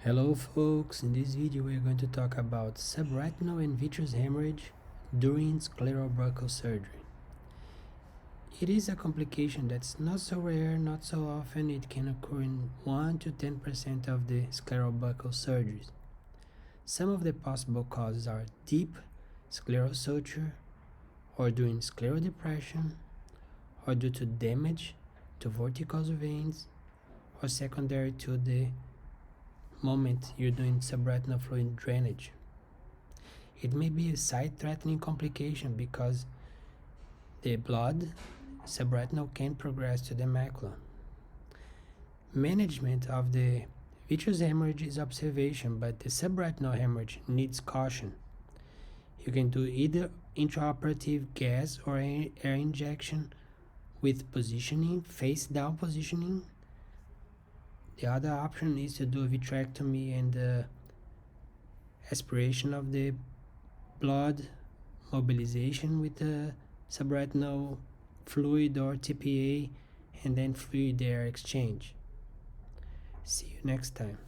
Hello folks, in this video we are going to talk about subretinal and vitreous hemorrhage during scleral buccal surgery. It is a complication that's not so rare, not so often. It can occur in 1 to 10% of the scleral buccal surgeries. Some of the possible causes are deep scleral suture, or during scleral depression, or due to damage to vorticose veins, or secondary to the moment you're doing subretinal fluid drainage. It may be a sight-threatening complication because the blood subretinal can progress to the macula. Management of the vitreous hemorrhage is observation, but the subretinal hemorrhage needs caution. You can do either intraoperative gas or air injection with positioning, face down positioning. The other option is to do a vitrectomy and aspiration of the blood, mobilization with the subretinal fluid or TPA, and then fluid air exchange. See you next time.